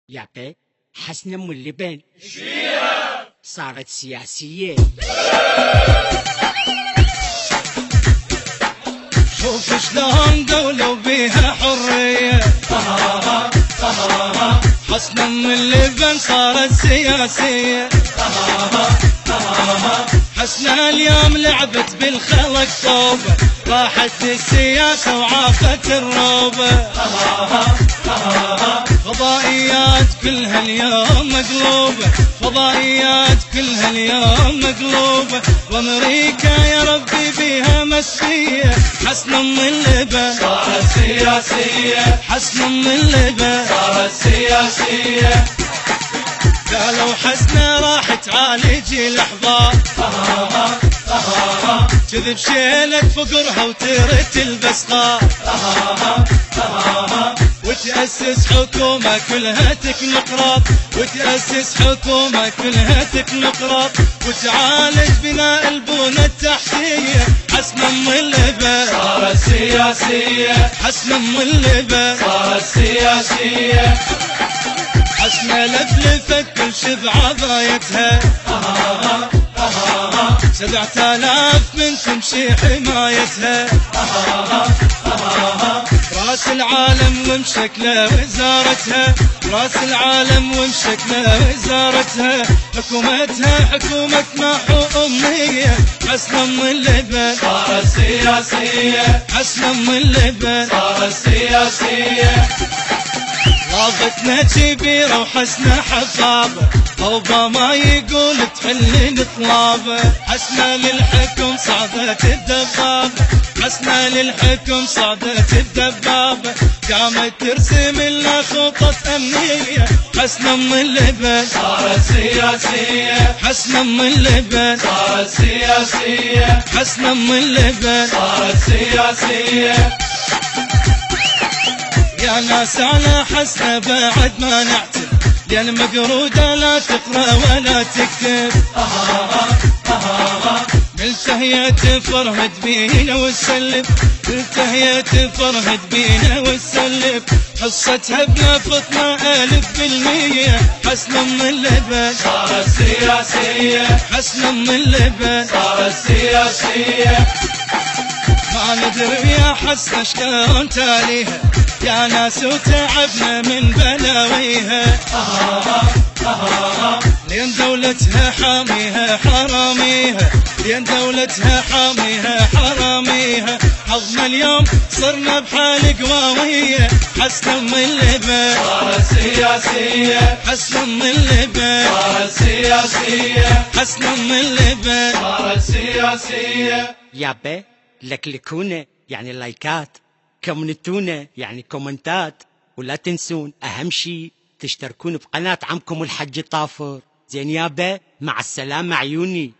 يابا حسنة ام اللبن صارت سياسية. شوف شلون دولة وبيها حرية، حسنة ام اللبن صارت سياسية. حسنة اليوم لعبت بالخلق صوبة، راحت السياسة وعافت الروبة. فضائيات كلها اليوم مقلوبة، فضائيات كلها اليوم مقلوبة، وامريكا يا ربي بيها مسية. حسنة ام اللبن صارت سياسية، حسنة ام اللبن صارت سياسية. قالوا حسنة راح تعالج الأحباط، كذب شيلت فقرها وترت البسخاء، وتأسس حكومة كلها تكنقراط، وتأسس حكومة كلها تكنقراط، وتعالج بناء البنى التحتية. حسنة ام اللبن صارت سياسية، حسنة ام اللبن صارت سياسية. حسنة لفلفت كل شذ عضايتها، 7000 من تمشي حمايتها. راس العالم ومشكله وزارتها، راس العالم ومشكله وزارتها. حكومتها حكومة محو أمية. حسنة ام اللبن صارت سياسية، حسنة ام اللبن صارت سياسية. رابطنا كبيرة وحسنة حفاظة، اوباما يقول تحل الطلابة. حسنة للحكم صعدت الدبابة، حسنة للحكم صعدت الدبابة، قامت ترسم لنا خطط أمنية. حسنة ام اللبن صارت سياسية، حسنة ام اللبن صارت سياسية، حسنة ام اللبن صارت سياسية. يا ناس على حسنة بعد ما نعتب، لأن مقرودة لا تقرأ ولا تكتب. ملتهية تفرهد بينا وتسلب، ملتهية تفرهد بينا وتسلب، حصتها ابن فطنة 1000%. حسنة ام اللبن صارت سياسية، حسنة ام اللبن صارت سياسية. ما ندري يا حسنة شلون تاليها، يا ناس وتعبنا من بلاويها. لين دولتها حاميها حراميها، لين دولتها حاميها حراميها. حظنا اليوم صرنا بحال قواوية. حسنة ام اللبن صارت سياسية، حسنة ام اللبن صارت سياسية، حسنة ام اللبن صارت سياسية. يابا لكلكونا يعني لايكات، كومنتونا يعني كومنتات، ولا تنسون أهم شي تشتركون بقناة عمكم الحج طافر. زين يابا، مع السلامة عيوني.